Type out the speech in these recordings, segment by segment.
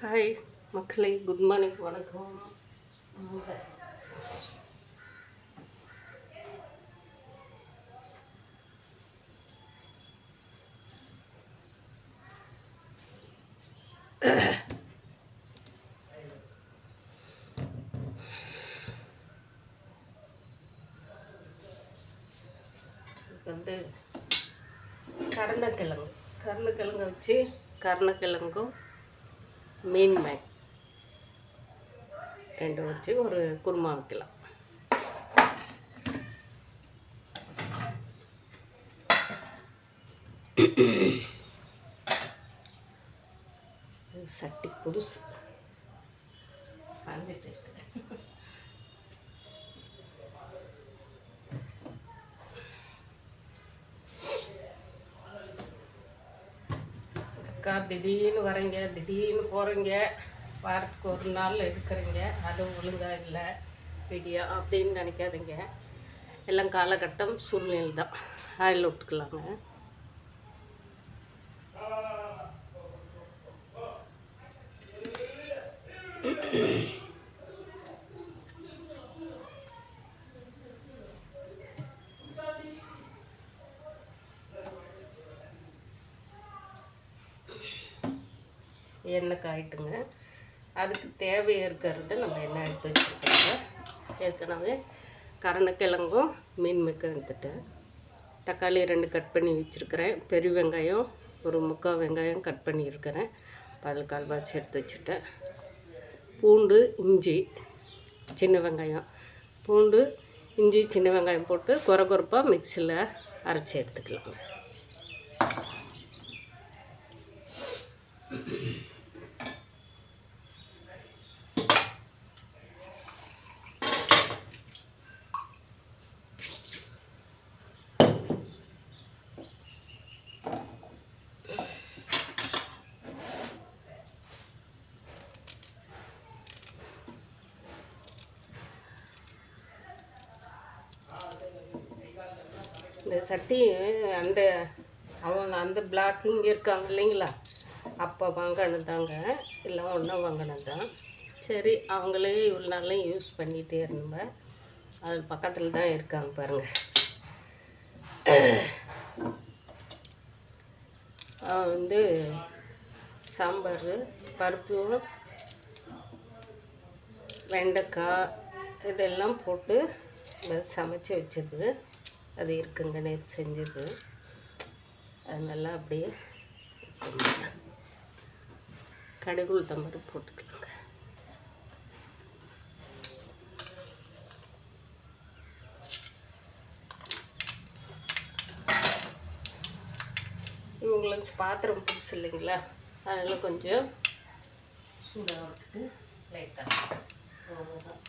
Hi மக்களே, good morning, வணக்கம். வந்து கருணக்கிழங்கு வச்சு கருணக்கிழங்கும் மீன் ரெண்டு வச்சு ஒரு குருமா வைக்கலாம். சட்டி புதுசு காஞ்சிட்டு இருக்கு. அக்கா திடீர்னு வரீங்க, திடீர்னு போகிறீங்க, வாரத்துக்கு ஒரு நாள் எடுக்கிறீங்க, அது ஒழுங்காக இல்லை வீடியோ அப்படின்னு நினைக்காதீங்க. எல்லாம் காலகட்டம் சூழ்நிலை தான். ஆயில் விட்டுக்கலாங்க. எண்ணெய் காயிட்டுங்க. அதுக்கு தேவை இருக்கிறது நம்ம எண்ணெய் எடுத்து வச்சுருக்கோங்க. ஏற்கனவே கருணக்கிழங்கும் மீன் மேக்கும் எடுத்துட்டேன். தக்காளி 2 கட் பண்ணி வச்சுருக்கிறேன். பெரிய வெங்காயம் ஒரு 3/4 வெங்காயம் கட் பண்ணியிருக்கிறேன். அதில் கால்வாசி எடுத்து வச்சுட்டேன். பூண்டு, இஞ்சி, சின்ன வெங்காயம், பூண்டு, இஞ்சி, சின்ன வெங்காயம் போட்டு கொரப்பாக மிக்சியில் அரைச்சி எடுத்துக்கலாங்க. இந்த சட்டி அந்த பிளாக் இங்கே இருக்காங்க இல்லைங்களா, அப்போ வாங்கினதாங்க, எல்லாம் ஒன்றா வாங்கினதான். சரி, அவங்களே இவ்வளோ நாளும் யூஸ் பண்ணிகிட்டே இருந்தேன். அது பக்கத்தில் தான் இருக்காங்க பாருங்கள். வந்து சாம்பார், பருப்பு, வெண்டைக்காய் இதெல்லாம் போட்டு சமைச்சி வச்சது அது இருக்குங்க. நேற்று செஞ்சது அது நல்லா அப்படியே கடுகு உளுத்தம் பருப்பு போட்டுக்கலாங்க. இவங்களுக்கு பாத்திரம் புதுசு இல்லைங்களா, அதனால் கொஞ்சம் சூடாக விட்டுட்டு லைட்டாக அவ்வளோதான்.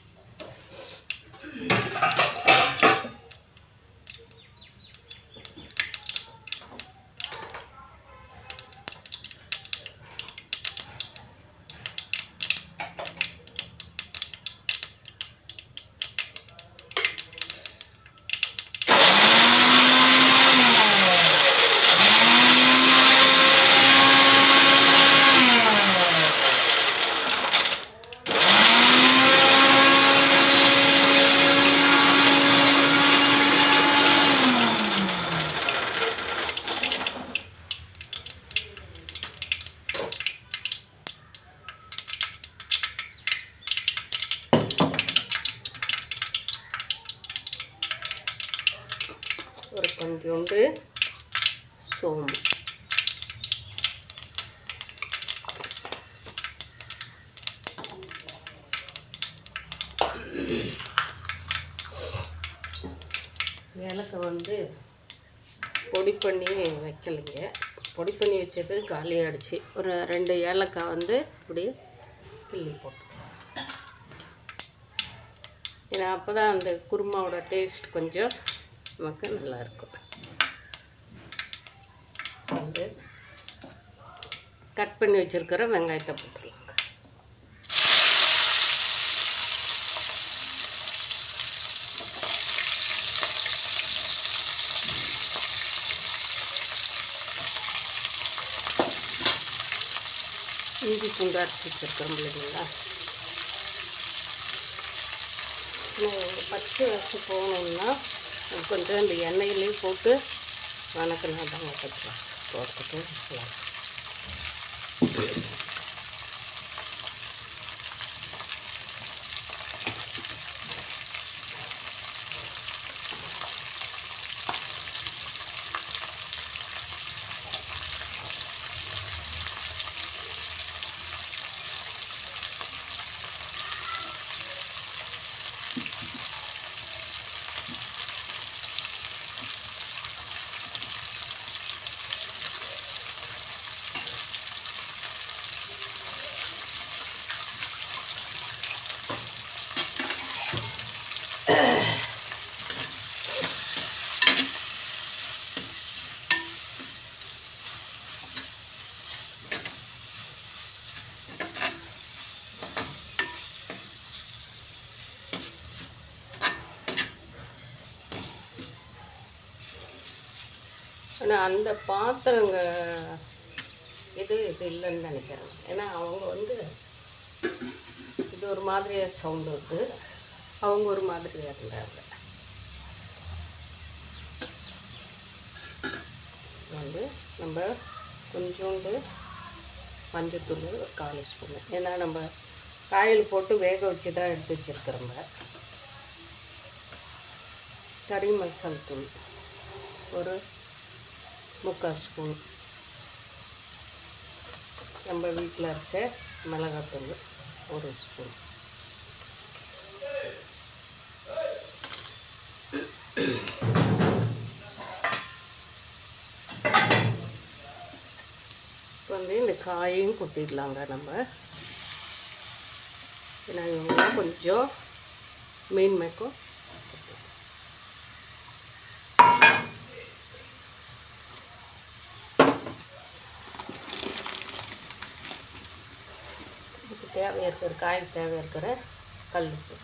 ஒரு கொஞ்சோண்டு சோம்பு, ஏலக்காய் வந்து பொடி பண்ணி வைக்கலைங்க, பொடி பண்ணி வச்சது காலியாகிடுச்சு. ஒரு 2 ஏலக்காய் வந்து இப்படி கிள்ளி போட்டு, ஏன்னா அப்போ தான் அந்த குருமாவோட டேஸ்ட் கொஞ்சம் நமக்கு நல்லாயிருக்கும். வந்து கட் பண்ணி வச்சுருக்கிற வெங்காயத்தை போட்டுடலாங்க. இஞ்சி பூண்டு அரைச்சி வச்சுருக்கோம் இல்லைங்களா, பச்சை வச்சு போகணுன்னா கொஞ்சம் இந்த எண்ணெயிலையும் போட்டு வணக்கினா தாங்க பச்சை போட்டுட்டு வைக்கலாம். ஆனால் அந்த பாத்திரங்க இது இல்லைன்னு நினைக்கிறேன். ஏன்னா அவங்க வந்து இது ஒரு மாதிரியாக சவுண்டு வருது, அவங்க ஒரு மாதிரியாக இருந்தாங்க. வந்து நம்ம கொஞ்சோண்டு மஞ்சத்தூள் ஒரு 1/4 ஸ்பூனு, ஏன்னா நம்ம காயில் போட்டு வேக வச்சு தான் எடுத்து வச்சுருக்கிறோங்க. கறி மசால் தூள் ஒரு 3/4 ஸ்பூன், நம்ம வீட்டில் அரைச்ச மிளகாத்தூள் 1 ஸ்பூன், இப்போ வந்து இந்த காயையும் கொட்டிடலாங்க நம்ம. ஏன்னா இவங்களாம் கொஞ்சம் மீன் மேக்கும் தேவையாக இருக்கிற காய்க்கு தேவையாக இருக்கிற கல் உப்பு.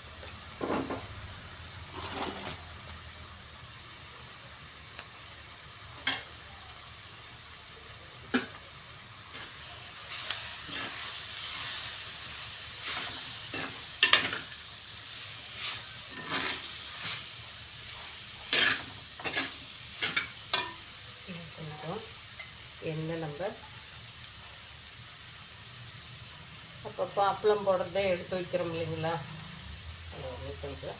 கொஞ்சம் எண்ணெய் நம்ம அப்பப்போ அப்பளம் போடுறதே எடுத்து வைக்கிறோம் இல்லைங்களா, அதை வந்து கொஞ்சம்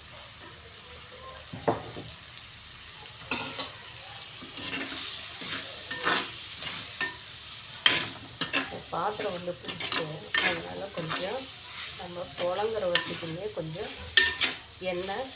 பாத்திரம் வந்து பிடிச்சி, அதனால் கொஞ்சம் நம்ம புழங்குற வரைக்குமே கொஞ்சம் எண்ணெய்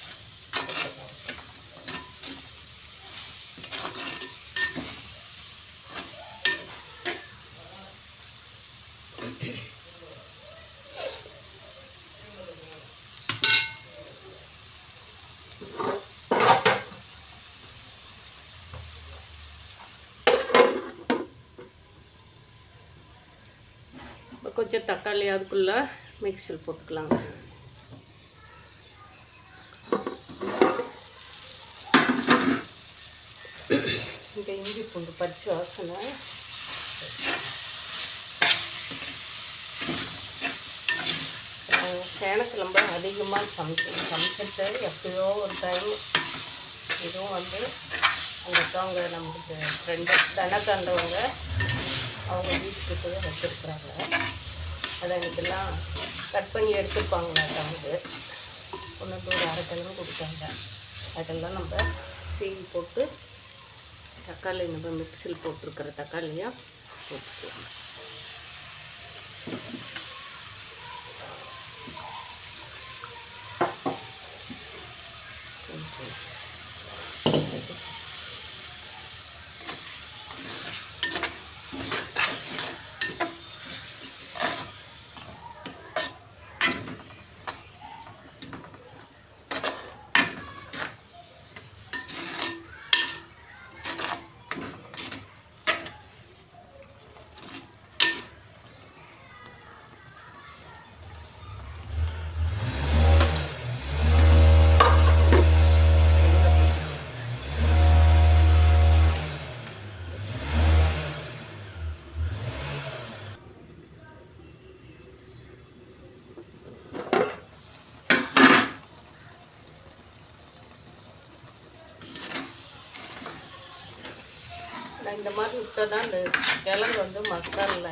கொஞ்சம் தக்காளி அதுக்குள்ளே மிக்சியில் போட்டுக்கலாங்க. இந்த இஞ்சி பூண்டு பச்சை வாசனை சேனத்தில் நம்ம அதிகமாக சமைச்சிட்டு எப்பயோ ஒரு டைம் இதுவும் வந்து அங்கத்தவங்க நம்மளுக்கு ஃப்ரெண்டு தனக்காண்டவங்க அவங்க வீட்டுக்கு போய் வச்சுருக்குறாங்க. அதை எனக்கெல்லாம் கட் பண்ணி எடுத்துப்பாங்களாட்டாங்க. ஒன்று ஒரு 1/2 கிலோ கொடுத்தாங்க. அதெல்லாம் நம்ம சீவி போட்டு தக்காளி நம்ம மிக்சியில் போட்டிருக்கிற தக்காளியாக போட்டுக்கலாம். ஏன்னா இந்த மாதிரி விட்டால் தான் இந்த கிழங்கு வந்து மசாலில்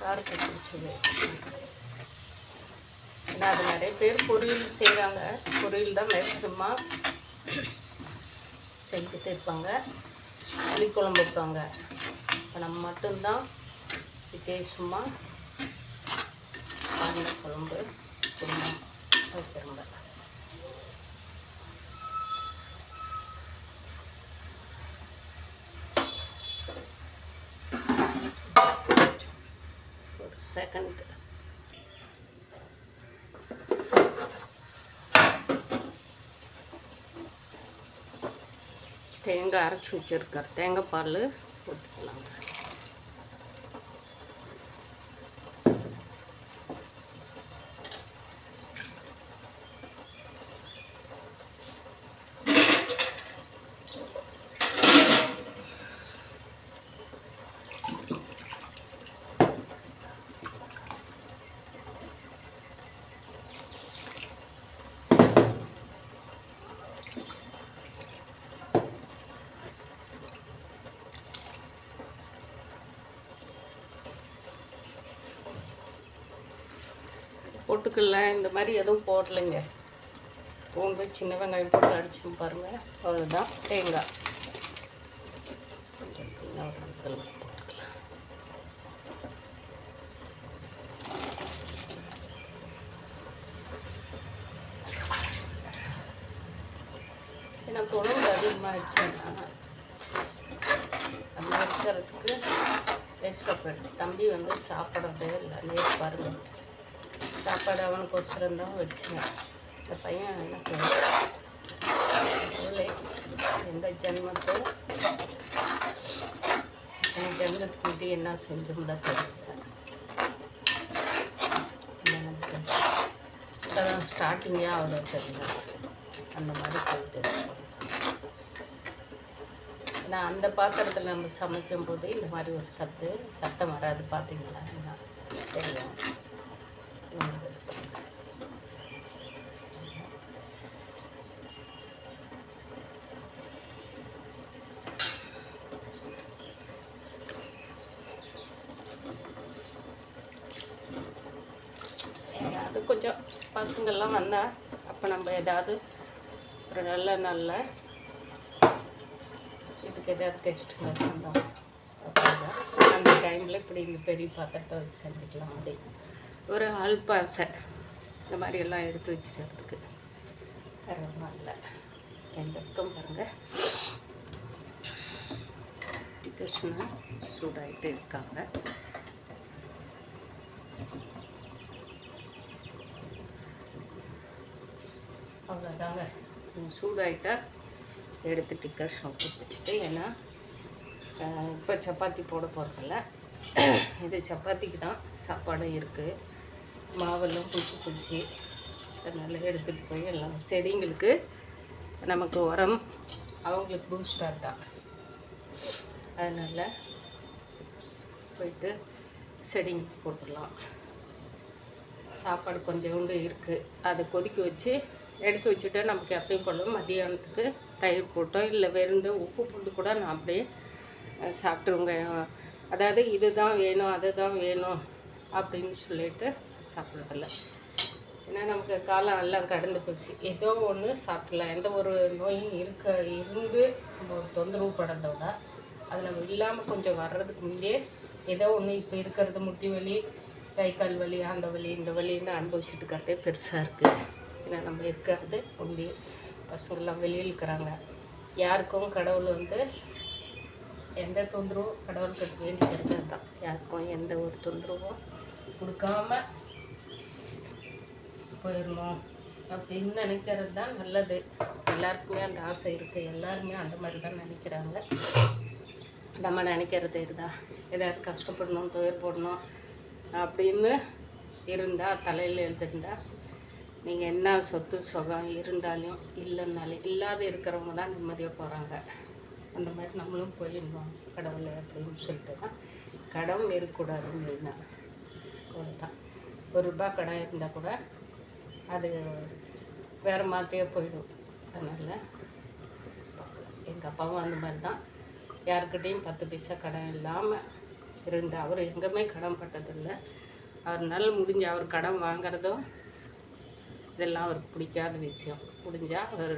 காரத்தை பிடிச்சது. ஏன்னா அது நிறைய பேர் பொரியல் செய்கிறாங்க, பொரியல் தான் மேக்ஸிமமாக செஞ்சுட்டு இருப்பாங்க, புளிக்குழம்பு வைப்பாங்க. இப்போ நம்ம மட்டும்தான் வித்தியாசமாக காரண குழம்பு குடும்பம் வைக்கிறோங்க. ஒரு செகண்ட். தேங்காய் அரைச்சி வச்சுருக்கார், தேங்காய் பால் ஊற்றிக்கலாங்க. பொட்டுக்கல்ல இந்த மாதிரி எதுவும் போடலைங்க, பூண்டு சின்ன வெங்காயம் போட்டு அடிச்சு பாருங்கள், அவ்வளோதான். தேங்காய் கொஞ்சம் போட்டுக்கலாம். ஏன்னா குழம்பு அதிகமாகிடுச்சுன்னா அது வைக்கிறதுக்கு வேஸ்ட்டாக போய்டும். தம்பி வந்து சாப்பிட்றதே இல்லை, நேற்று பாருங்கள் சாப்பாடு அவனுக்கு ஒசரம் தான் வச்சேன். இந்த பையன் எனக்கு எந்த ஜென்மத்தை எனக்கு ஜென்மத்துக்கு என்ன செஞ்சோம்னா தெரியல. எனக்கு இப்போதான் ஸ்டார்டிங்கே அவ்வளோ தெரியல, அந்த மாதிரி போயிட்டு. ஏன்னா அந்த பாத்திரத்தில் நம்ம சமைக்கும் போது இந்த மாதிரி ஒரு சத்தம் வராது, பார்த்தீங்களா? தெரியும். அது கொஞ்சம் பசங்கள்லாம் வந்தால் அப்போ நம்ம ஏதாவது ஒரு நல்ல இதுக்கு ஏதாவது கெஸ்ட்டுங்க சொந்தம் அந்த டைமில் இப்படி இங்கே பெரிய பாத்திரத்தை வச்சு செஞ்சுக்கலாம். அப்படி ஒரு ஆல்பாசை இந்த மாதிரி எல்லாம் எடுத்து வச்சுக்கிறதுக்கு வேறு ஒன்றும் இல்லை. எந்த பக்கம் பாருங்கள் டிகர்ஷனா சூடாகிட்டு இருக்காங்க. அவ்வளோதாங்க, சூடாகிட்டா எடுத்து டிகர்ஷன் போட்டு வச்சுட்டு, ஏன்னா இப்போ சப்பாத்தி போட போகிறதில்ல, இது சப்பாத்திக்கு தான் சாப்பாடும் இருக்குது, மாவெல்லாம் புளிச்சு அதனால் எடுத்துகிட்டு போய் எல்லாம் செடிங்களுக்கு நமக்கு உரம், அவங்களுக்கு பூஸ்டாக தான். அதனால் போயிட்டு செடிங்களுக்கு போட்டுடலாம். சாப்பாடு கொஞ்சோண்டு இருக்குது, அதை கொதிக்க வச்சு எடுத்து வச்சுட்டா நமக்கு எப்பயும் போடலாம். மத்தியானத்துக்கு தயிர் போட்டோம் இல்லை வெறுந்து உப்பு போட்டு கூட நான் அப்படியே சாப்பிட்ருங்க. அதாவது இதுதான் வேணும் அதுதான் வேணும் அப்படின்னு சொல்லிட்டு சாப்பிட்றதில்ல. ஏன்னா நமக்கு காலம் எல்லாம் கடந்து போச்சு, ஏதோ ஒன்று சாப்பிட்லாம். எந்த ஒரு நோயும் இருந்து நம்ம ஒரு தொந்தரவு படுறத விட அது நம்ம இல்லாமல் கொஞ்சம் வர்றதுக்கு முன்னே ஏதோ ஒன்று இப்போ இருக்கிறது முட்டி வலி, கை கால் வலி, அந்த வலி இந்த வலின்னு அனுபவிச்சுட்டு இருக்கிறதே பெருசாக இருக்குது. ஏன்னா நம்ம இருக்கிறது ஒண்டி பசங்கள்லாம் வெளியில் இருக்கிறாங்க. யாருக்கும் கடவுள் வந்து எந்த தொந்தரவும் கடவுள்கிட்ட வேண்டிக்கிறது தான், யாருக்கும் எந்த ஒரு தொந்தரவும் கொடுக்காம போயிடணும் அப்படின்னு நினைக்கிறது தான் நல்லது. எல்லாருக்குமே அந்த ஆசை இருக்குது, எல்லாருமே அந்த மாதிரி தான் நினைக்கிறாங்க. நம்ம நினைக்கிறது இதுதான், ஏதாவது கஷ்டப்படணும் துயர் போடணும் அப்படின்னு இருந்தால் தலையில் எழுதிருந்தால் நீங்கள் என்ன சொத்து சுகம் இருந்தாலும் இல்லைன்னாலும் இல்லாத இருக்கிறவங்க தான் நிம்மதியாக போகிறாங்க. அந்த மாதிரி நம்மளும் போயிடணும் கடவுளை அப்படின்னு சொல்லிட்டு தான் கடன் இருக்கக்கூடாது. மெயினாக தான் ₹1 கடன் இருந்தால் கூட அது வேறு மாதிரியே போயிடும். அதனால் எங்கள் அப்பாவும் அந்த மாதிரி தான், யாருக்கிட்டேயும் 10 பைசா கடன் இல்லாமல் இருந்து அவர் எங்கேயுமே கடன் பட்டதில்லை. அவர்னால முடிஞ்ச அவர் கடன் வாங்குறதும் இதெல்லாம் அவருக்கு பிடிக்காத விஷயம். முடிஞ்சால் அவர்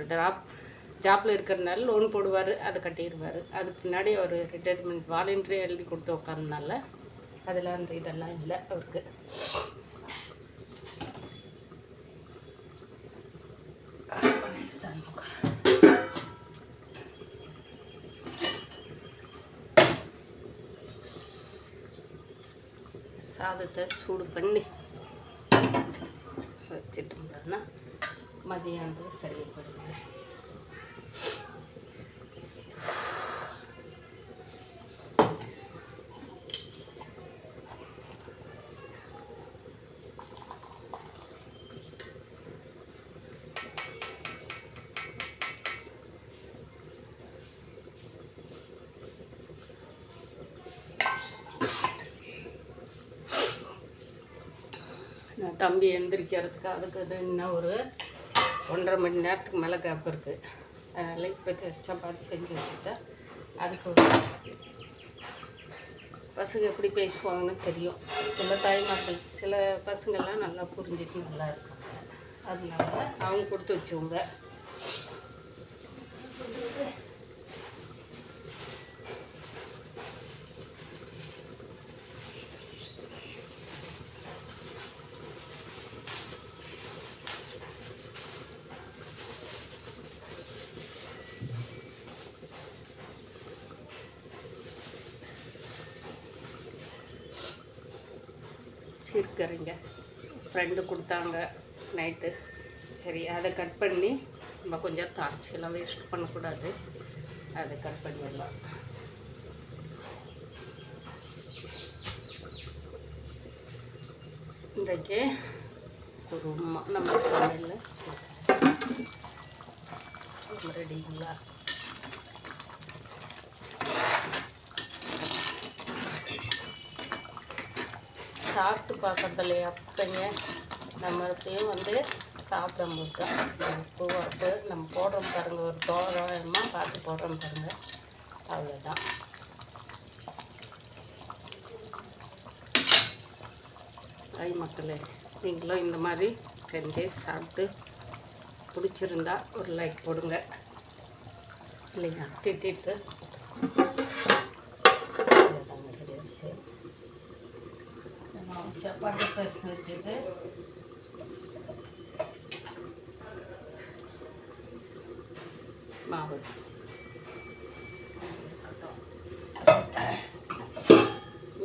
ஜாப்பில் இருக்கிறதுனால லோன் போடுவார், அதை கட்டிடுவார். அதுக்கு பின்னாடி அவர் ரிட்டையர்மெண்ட் வாலண்டரி எழுதி கொடுத்து உட்காந்தனால அதில் அந்த இதெல்லாம் இல்லை அவருக்கு. சாதத்தை சூடு பண்ணி வச்சிட்டோம்னா மதியானத்துக்கு சரிப்படுங்க. தம்பி எந்திரிக்கிறதுக்கு அதுக்கு இது இன்னும் ஒரு 1.5 மணி நேரத்துக்கு மேலே கேப் இருக்குது. அதனால் இப்போ சப்பாத்தி செஞ்சு வச்சுட்டா அதுக்கு ஒரு பசங்க எப்படி பேசுவாங்கன்னு தெரியும். சில தாய்மார்கள் சில பசங்கள்லாம் நல்லா புரிஞ்சுட்டு நல்லா இருக்காங்க. அதனால அவங்க கொடுத்து வச்சவங்க. சீர்கறிங்க ஃப்ரெண்டு கொடுத்தாங்க நைட்டு. சரி, அதை கட் பண்ணி நம்ம கொஞ்சம் தாளிச்சிக்கலாம், வேஸ்ட் பண்ணக்கூடாது. அதை கட் பண்ணிடலாம். இன்றைக்கு ஒரு நம்ம சமையல் ரெடிங்களா? சாப்பிட்டு பார்க்கறதில்ல அப்பங்க நம்ம எப்பயும் சாப்பிடும்போது தான் உப்பு நம்ம போடுறோம் பாருங்கள், ஒரு தோராயமாக பார்த்து போடுறோம் பாருங்கள், அவ்வளோதான். மக்களே, நீங்களும் இந்த மாதிரி செஞ்சு சாப்பிட்டு பிடிச்சிருந்தா ஒரு லைக் போடுங்க இல்லையா? திட்டிட்டு சப்பாத்தி பேச வச்சது மாவு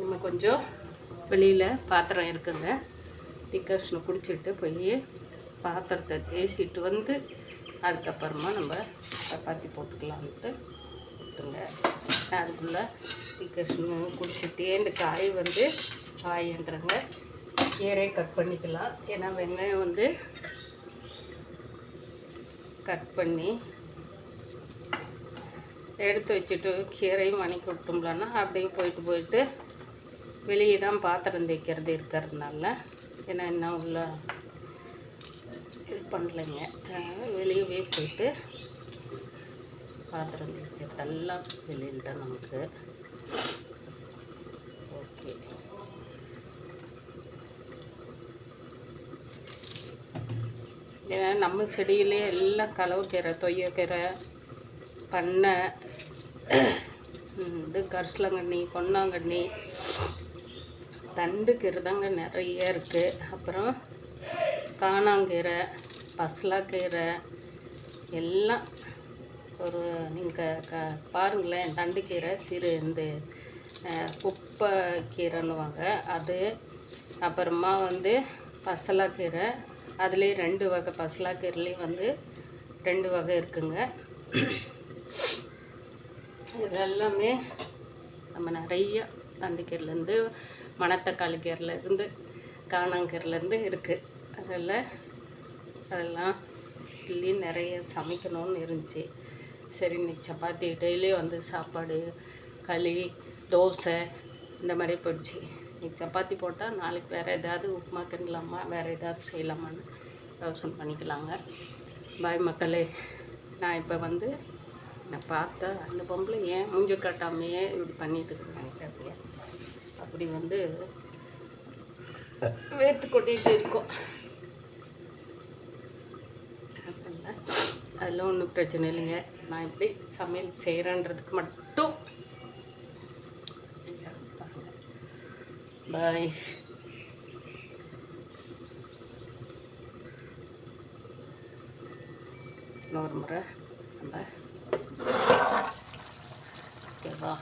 இன்னும் கொஞ்சம் வெளியில் பாத்திரம் இருக்குங்க. டிக்கர்ஸ்னு பிடிச்சிட்டு போய் பாத்திரத்தை தேய்ச்சிட்டு அதுக்கப்புறமா நம்ம சப்பாத்தி போட்டுக்கலான்ட்டு விட்டுங்க. அதுக்குள்ளே டிக்கர்ஸ்னு குடிச்சிட்டே இந்த காய் காயன்றங்க கீரையை கட் பண்ணிக்கலாம். ஏன்னா வெங்காயம் கட் பண்ணி எடுத்து வச்சுட்டு கீரையும் வணக்கி விட்டோம்லன்னா அப்படியே போயிட்டு வெளியே தான் பாத்திரம் தேய்க்கிறது இருக்கிறதுனால, ஏன்னா என்ன உள்ள இது பண்ணலைங்க, வெளியவே போயிட்டு பாத்திரம் தேய்க்கிறதெல்லாம் வெளியில் தான் நமக்கு. ஓகே, ஏன்னா நம்ம செடியிலே எல்லாம் கலவக்கீரை, தொய்யக்கீரை, பண்ணை, கரிசலாங்கண்ணி, பொன்னாங்கண்ணி, தண்டுக்கீரை தாங்க நிறைய இருக்குது. அப்புறம் காணாங்கீரை, பசலாக்கீரை எல்லாம் ஒரு நீங்கள் பாருங்களேன். தண்டுக்கீரை இந்த குப்பை கீரைன்னுவாங்க அது. அப்புறமா பசலாக்கீரை, அதுலேயே 2 வகை, பசலாக்கீரைலேயும் 2 வகை இருக்குங்க. இதெல்லாமே நம்ம நிறைய தண்டுக்கீரைலேருந்து, மணத்தக்காளி கீரைலேருந்து, காணாங்கீரைலேருந்து இருக்குது. அதெல்லாம் கிள்ளி நிறைய சமைக்கணும்னு இருந்துச்சு. சரி, இன்னைக்கு சப்பாத்தி டெய்லி சாப்பாடு, களி, தோசை இந்த மாதிரி போயிடுச்சு. இன்னைக்கு சப்பாத்தி போட்டால் நாளைக்கு வேறு ஏதாவது உப்புமா கிண்டலாமா, வேறு ஏதாவது செய்யலாமான்னு யோசனை பண்ணிக்கலாங்க. பாய் மக்களே, நான் இப்போ நான் பார்த்தா அந்த பொம்பளை ஏன் மூஞ்ச காட்டாமையே இப்படி பண்ணிட்டு இருக்காங்க. அப்படி வந்து வேர்த்து கொட்டிகிட்டு இருக்கோம். அதெல்லாம் ஒன்றும் பிரச்சனை இல்லைங்க. நான் எப்படி சமையல் செய்கிறேன்றதுக்கு மட்டும் பாய். இன்னொரு முறை நம்ம ஓகேவா?